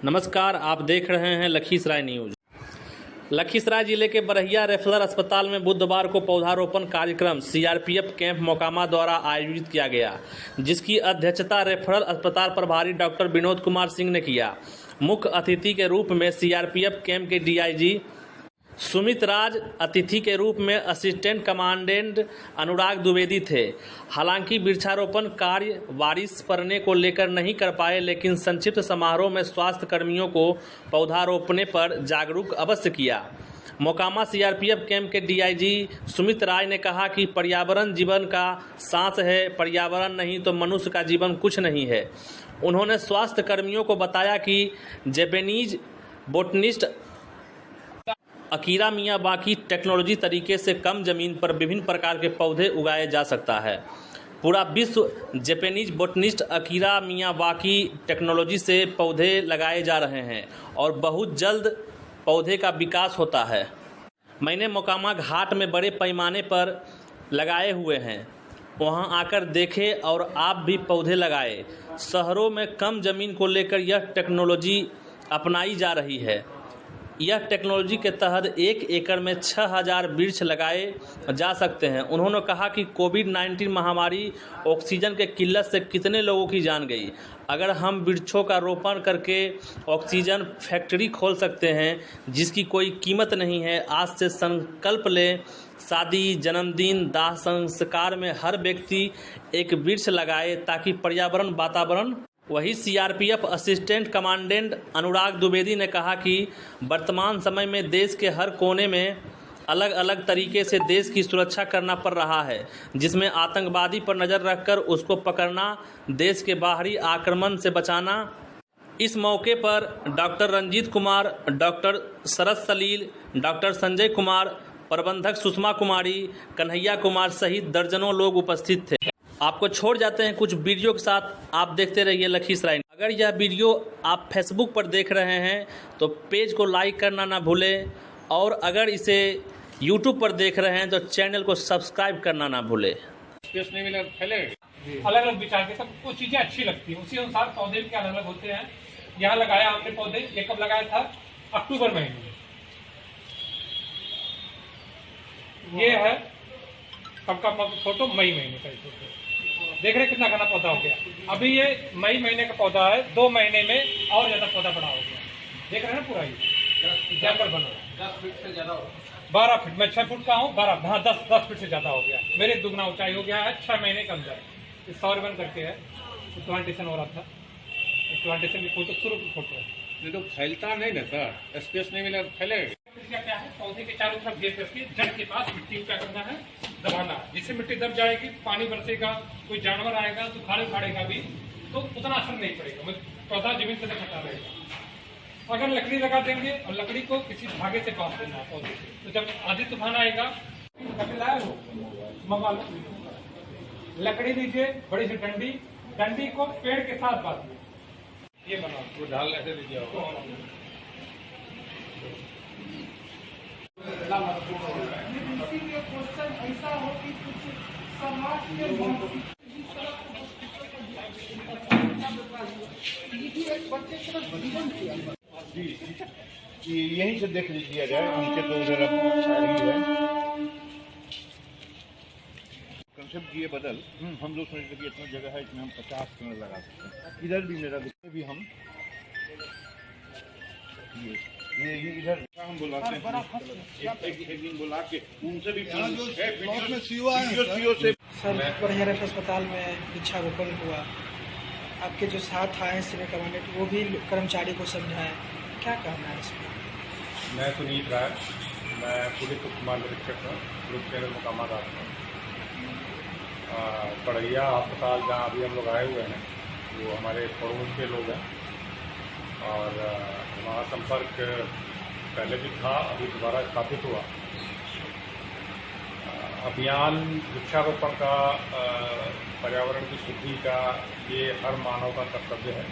नमस्कार, आप देख रहे हैं लखीसराय न्यूज। लखीसराय जिले के बरहिया रेफरल अस्पताल में बुधवार को पौधारोपण कार्यक्रम सीआरपीएफ कैंप मोकामा द्वारा आयोजित किया गया, जिसकी अध्यक्षता रेफरल अस्पताल प्रभारी डॉक्टर विनोद कुमार सिंह ने किया। मुख्य अतिथि के रूप में सीआरपीएफ कैंप के डीआईजी सुमित राज, अतिथि के रूप में असिस्टेंट कमांडेंट अनुराग द्विवेदी थे। हालांकि वृक्षारोपण कार्य बारिश पड़ने को लेकर नहीं कर पाए, लेकिन संक्षिप्त समारोह में स्वास्थ्य कर्मियों को पौधा रोपने पर जागरूक अवश्य किया। मोकामा सीआरपीएफ कैंप के डीआईजी सुमित राज ने कहा कि पर्यावरण जीवन का सांस है, पर्यावरण नहीं तो मनुष्य का जीवन कुछ नहीं है। उन्होंने स्वास्थ्य कर्मियों को बताया कि Japanese botanist Akira Miyawaki technology तरीके से कम ज़मीन पर विभिन्न प्रकार के पौधे उगाए जा सकता है। पूरा विश्व Japanese botanist Akira Miyawaki technology से पौधे लगाए जा रहे हैं और बहुत जल्द पौधे का विकास होता है। मैंने मोकामा घाट में बड़े पैमाने पर लगाए हुए हैं, वहां आकर देखे और आप भी पौधे लगाए। शहरों में कम ज़मीन को लेकर यह टेक्नोलॉजी अपनाई जा रही है। यह टेक्नोलॉजी के तहत 1 एकड़ में 6000 वृक्ष लगाए जा सकते हैं। उन्होंने कहा कि कोविड-19 महामारी ऑक्सीजन के किल्लत से कितने लोगों की जान गई। अगर हम वृक्षों का रोपण करके ऑक्सीजन फैक्ट्री खोल सकते हैं जिसकी कोई कीमत नहीं है। आज से संकल्प लें, शादी, जन्मदिन, दाह संस्कार में हर व्यक्ति एक वृक्ष लगाए ताकि पर्यावरण वातावरण। वही सीआरपीएफ असिस्टेंट कमांडेंट अनुराग द्विवेदी ने कहा कि वर्तमान समय में देश के हर कोने में अलग अलग तरीके से देश की सुरक्षा करना पड़ रहा है, जिसमें आतंकवादी पर नज़र रखकर उसको पकड़ना, देश के बाहरी आक्रमण से बचाना। इस मौके पर डॉक्टर रंजीत कुमार, डॉक्टर शरद सलील, डॉक्टर संजय कुमार, प्रबंधक सुषमा कुमारी, कन्हैया कुमार सहित दर्जनों लोग उपस्थित थे। आपको छोड़ जाते हैं कुछ वीडियो के साथ, आप देखते रहिए लखीसराय। अगर यह वीडियो आप फेसबुक पर देख रहे हैं तो पेज को लाइक करना ना भूलें, और अगर इसे यूट्यूब पर देख रहे हैं तो चैनल को सब्सक्राइब करना ना भूलें। अलग अलग विचार के सबको चीजें अच्छी लगती है, उसी अनुसार पौधे भी अलग अलग होते हैं। यहाँ लगाया हमने पौधे, ये कब लगाया था? अक्टूबर महीने में। ये है कब का फोटो? मई महीने का फोटो। देख रहे कितना घना पौधा हो गया। अभी ये मई महीने का पौधा है, 2 महीने में और ज्यादा पौधा बड़ा हो गया। देख रहे हैं ना, पूरा ही जंगल बना 10 फीट से ज्यादा, 12 फीट। मैं 6 फुट का हूँ, 10 फीट से ज्यादा हो गया। मेरे दुगना ऊंचाई हो गया है 6 महीने के अंदर। इस सौरवन करके है, प्लांटेशन हो रहा था। प्लांटेशन की फोटो, शुरू की फोटो है। नहीं तो फैलता नहीं ना सर, स्पेस नहीं मिला तो फैलेगा क्या है? पौधे के चारों तरफ घेर करके जड़ के पास मिट्टी को क्या करना है? दबाना है। जिससे मिट्टी दब जाएगी, पानी बरसेगा, कोई जानवर आएगा तो खाड़े उखाड़ेगा भी तो उतना असर नहीं पड़ेगा, पौधा जमीन से हटा रहेगा। अगर लकड़ी लगा देंगे और लकड़ी को किसी धागे से बांध देना है पौधे से, तो जब आधी तूफान आएगा, लकड़ी लीजिए, बड़ी सी डंडी को पेड़ के साथ बांधिए। ये बनाओ, वो ढाल ऐसे लीजिए। ऐसा हो कि कुछ समाज के जी, यहीं से देख लीजिए जाए, उनके तो उधर है कंसेप्ट ये बदल। हम लोग सोचते कि इतना जगह है इसमें हम 50 पेड़ लगा सकते हैं। इधर भी मेरा भी हम ये इधर हम बुलाते हैं, एक दिन बुला के उनसे भी सर बरहिया रेफरल अस्पताल में वृक्षारोपण हुआ। आपके जो साथ आए सीनियर कमांडेंट, वो भी कर्मचारी को समझाएं, क्या कहना है इसमें? मैं सुनीत राय, मैं पुलिस उप महानिरीक्षक हूँ, ग्रुप केंद्र मोकामा का। बरहिया अस्पताल जहाँ अभी हम लोग आए हुए हैं वो हमारे पड़ोस के लोग हैं, और हमारा संपर्क पहले भी था, अभी दोबारा स्थापित हुआ। अभियान वृक्षारोपण का, पर्यावरण की शुद्धि का, ये हर मानव का कर्तव्य है,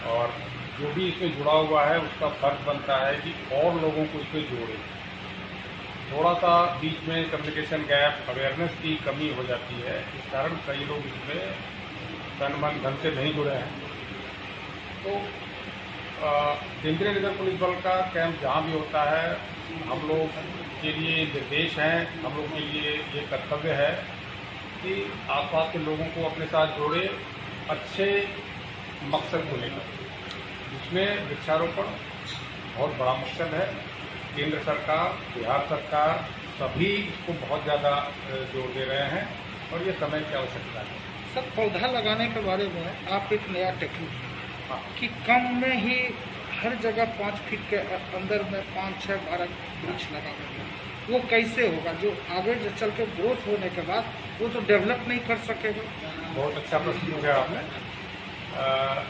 और जो भी इसमें जुड़ा हुआ है उसका फर्ज बनता है कि और लोगों को इसमें जोड़े। थोड़ा सा बीच में कम्युनिकेशन गैप, अवेयरनेस की कमी हो जाती है, इस कारण कई लोग इसमें तन मन धन से नहीं जुड़े हैं। तो केंद्रीय रिजर्व पुलिस बल का कैंप जहाँ भी होता है, हम लोग के लिए निर्देश हैं, हम लोग के लिए ये कर्तव्य है कि आसपास के लोगों को अपने साथ जोड़े अच्छे मकसद को लेकर, जिसमें वृक्षारोपण बहुत बड़ा मकसद है। केंद्र सरकार, बिहार सरकार सभी इसको बहुत ज़्यादा जोर दे रहे हैं और ये समय की आवश्यकता है। सर, पौधा लगाने के बारे में आप एक नया टेक्निक कि कम में ही हर जगह 5 फीट के अंदर में 5, 6, 12 वृक्ष लगा देंगे, वो कैसे होगा जो आगे जो चल के ग्रोथ होने के बाद वो तो डेवलप नहीं कर सकेगा? बहुत अच्छा प्रश्न पूछा आपने।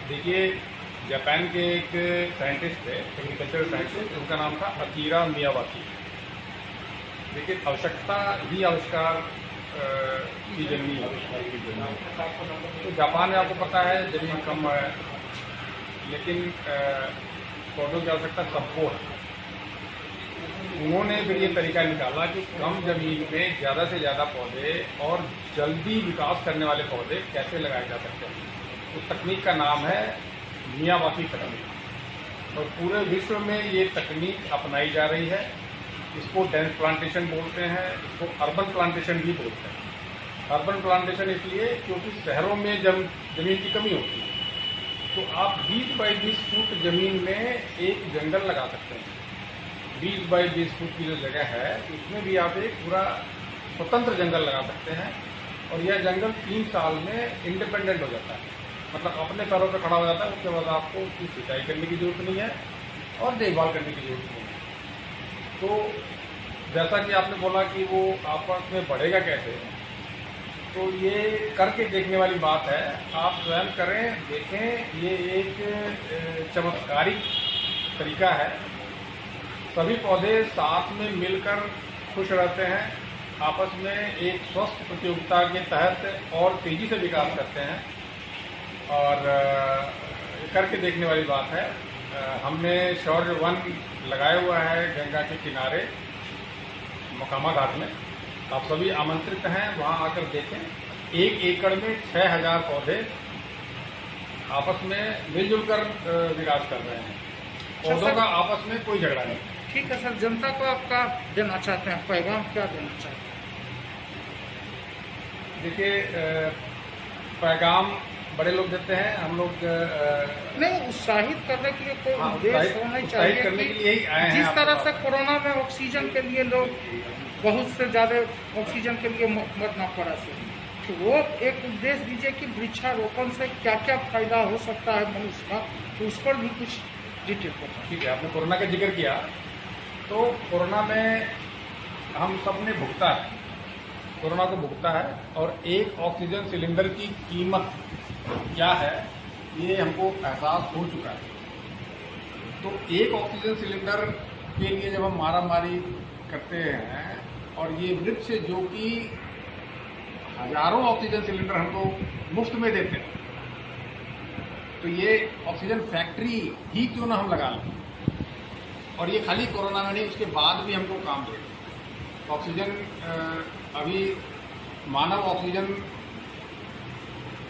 देखिए, जापान के एक साइंटिस्ट थे, एग्रीकल्चर साइंटिस्ट, उनका नाम था अकीरा मियावाकी। देखिए, आवश्यकता ही आविष्कार की जन्मी है। तो जापान में आपको पता है जमीन कम है, लेकिन पौधों की आवश्यकता सबको है। उन्होंने फिर ये तरीका निकाला कि कम जमीन में ज़्यादा से ज़्यादा पौधे और जल्दी विकास करने वाले पौधे कैसे लगाए जा सकते हैं। उस तकनीक का नाम है मियावाकी तकनीक, और पूरे विश्व में ये तकनीक अपनाई जा रही है। इसको डेंस प्लांटेशन बोलते हैं, इसको अर्बन प्लांटेशन भी बोलते हैं। अर्बन प्लांटेशन इसलिए क्योंकि शहरों में जमीन की कमी होती है, तो आप 20 बाई 20 फुट जमीन में एक जंगल लगा सकते हैं। 20 बाई 20 फुट की जो जगह है उसमें भी आप एक पूरा स्वतंत्र जंगल लगा सकते हैं, और यह जंगल 3 साल में इंडिपेंडेंट हो जाता है, मतलब अपने पैरों पर खड़ा हो जाता है। उसके बाद आपको उसकी सिंचाई करने की जरूरत नहीं है और देखभाल करने की जरूरत नहीं है। तो जैसा कि आपने बोला कि वो आपस में बढ़ेगा कैसे, तो ये करके देखने वाली बात है। आप स्वयं करें, देखें, ये एक चमत्कारिक तरीका है। सभी पौधे साथ में मिलकर खुश रहते हैं, आपस में एक स्वस्थ प्रतियोगिता के तहत और तेज़ी से विकास करते हैं, और करके देखने वाली बात है। हमने शौर्य वन लगाया हुआ है गंगा के किनारे मोकामा घाट में। आप सभी आमंत्रित हैं, वहाँ आकर देखें। 1 एकड़ में 6000 पौधे आपस में मिलजुल कर विकास कर रहे हैं। पौधों का आपस में कोई झगड़ा नहीं। ठीक है सर, जनता को आप क्या देना चाहते हैं, पैगाम क्या देना चाहते हैं? देखिए, पैगाम बड़े लोग देते हैं, हम लोग नहीं, उत्साहित करने के लिए कोई उद्देश्य होना उत्साहित करने के लिए ही आए हैं। जिस तरह से कोरोना में ऑक्सीजन के लिए लोग बहुत से ज़्यादा ऑक्सीजन के लिए मरना पड़ा से, तो वो एक उद्देश्य दीजिए कि वृक्षारोपण से क्या क्या फायदा हो सकता है मनुष्य का, तो उस पर भी कुछ डिटेल बताएं। ठीक है, आपने कोरोना का जिक्र किया, तो कोरोना में हम सब ने भुगता है, कोरोना को भुगता है, और एक ऑक्सीजन सिलेंडर की कीमत क्या है ये हमको एहसास हो चुका है। तो एक ऑक्सीजन सिलेंडर के लिए जब हम मारामारी करते हैं, और ये वृक्ष जो कि हजारों ऑक्सीजन सिलेंडर हमको मुफ्त में देते हैं, तो ये ऑक्सीजन फैक्ट्री ही क्यों ना हम लगा लें। और ये खाली कोरोना में नहीं, उसके बाद भी हमको काम देगा। ऑक्सीजन अभी मानव ऑक्सीजन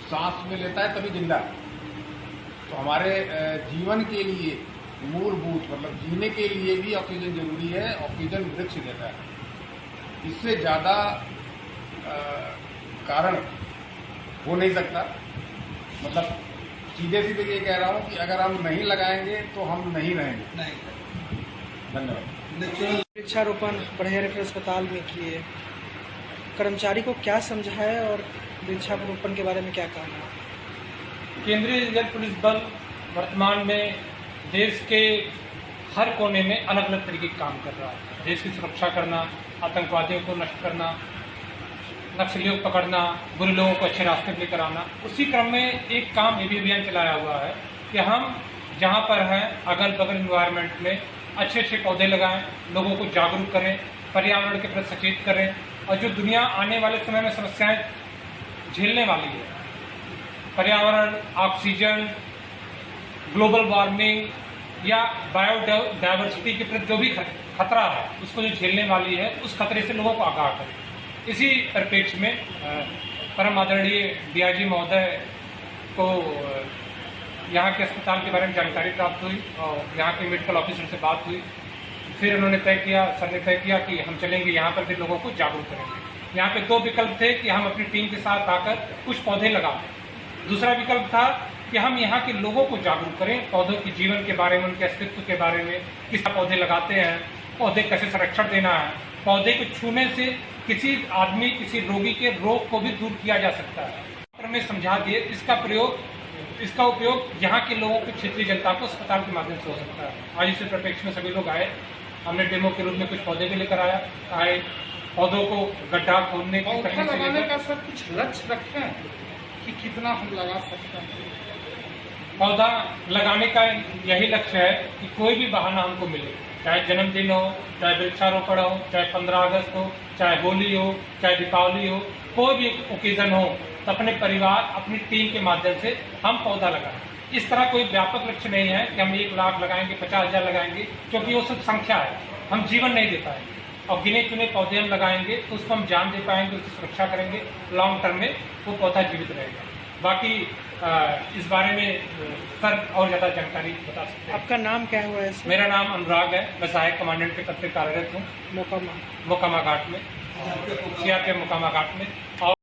सांस में लेता है तभी जिंदा है। तो हमारे जीवन के लिए मूलभूत, मतलब जीने के लिए भी ऑक्सीजन जरूरी है। ऑक्सीजन वृक्ष देता है, इससे ज़्यादा कारण हो नहीं सकता। मतलब सीधे सीधे ये कह रहा हूँ कि अगर हम नहीं लगाएंगे तो हम नहीं रहेंगे। धन्यवाद। वृक्षारोपण बढ़िया रेफर अस्पताल में किए, कर्मचारी को क्या समझाए और वृक्षारोपण के बारे में क्या कहना है? केंद्रीय रिजर्व पुलिस बल वर्तमान में देश के हर कोने में अलग अलग तरीके के काम कर रहा है। देश की सुरक्षा करना, आतंकवादियों को नष्ट करना, नक्सलियों को पकड़ना, बुरे लोगों को अच्छे रास्ते पर लेकर आना। उसी क्रम में एक काम ये भी अभियान चलाया हुआ है कि हम जहाँ पर हैं अगल बगल इन्वायरमेंट में अच्छे अच्छे पौधे लगाएं, लोगों को जागरूक करें, पर्यावरण के प्रति सचेत करें, और जो दुनिया आने वाले समय में समस्याएं झेलने वाली है, पर्यावरण, ऑक्सीजन, ग्लोबल वार्मिंग या बायोडाइवर्सिटी के प्रति जो भी खतरा है, उसको जो झेलने वाली है, उस खतरे से लोगों को आगाह करें। इसी परिप्रेक्ष्य में परम आदरणीय डीआईजी महोदय को यहाँ के अस्पताल के बारे में जानकारी प्राप्त हुई और यहाँ के मेडिकल ऑफिसर से बात हुई। फिर उन्होंने तय किया, सर ने तय किया कि हम चलेंगे यहाँ पर भी लोगों को जागरूक करेंगे। यहाँ पे 2 विकल्प थे कि हम अपनी टीम के साथ आकर कुछ पौधे लगाएं। दूसरा विकल्प था कि हम यहाँ के लोगों को जागरूक करें पौधों के जीवन के बारे में, उनके अस्तित्व के बारे में, किस तरह पौधे लगाते हैं, पौधे कैसे संरक्षण देना है, पौधे को छूने से किसी आदमी, किसी रोगी के रोग को भी दूर किया जा सकता है। डॉक्टर ने समझा दिए इसका उपयोग यहाँ के लोगों को, क्षेत्रीय जनता को अस्पताल के माध्यम से हो सकता है। आज इस परिप्रेक्ष्य में सभी लोग आए, हमने डेमो के रूप में कुछ पौधे भी लेकर आए, पौधों को गड्ढा खोदने की पौधा लगाने का सर कुछ लक्ष्य रखते हैं कि कितना हम लगा सकते हैं? पौधा लगाने का यही लक्ष्य है कि कोई भी बहाना हमको मिले, चाहे जन्मदिन हो, चाहे वृक्षारोपण हो, चाहे 15 अगस्त हो, चाहे होली हो, चाहे दीपावली हो, कोई भी ओकेजन हो, तो अपने परिवार, अपनी टीम के माध्यम से हम पौधा लगाएं। इस तरह कोई व्यापक लक्ष्य नहीं है कि हम 1 लाख लगाएंगे, 50,000 लगाएंगे, क्योंकि वो सब संख्या है, हम जीवन नहीं दे पाएंगे। और गिने चुने पौधे हम लगाएंगे तो उसको हम जान दे पाएंगे, उसकी सुरक्षा करेंगे, लॉन्ग टर्म में वो पौधा जीवित रहेगा। बाकी इस बारे में सर और ज़्यादा जानकारी बता सकते हैं। आपका नाम क्या हुआ है सर? मेरा नाम अनुराग है, मैं सहायक कमांडेंट के पद पर कार्यरत हूँ मोकामा मोकामा घाट में, सीआरपीएफ मोकामा घाट में। और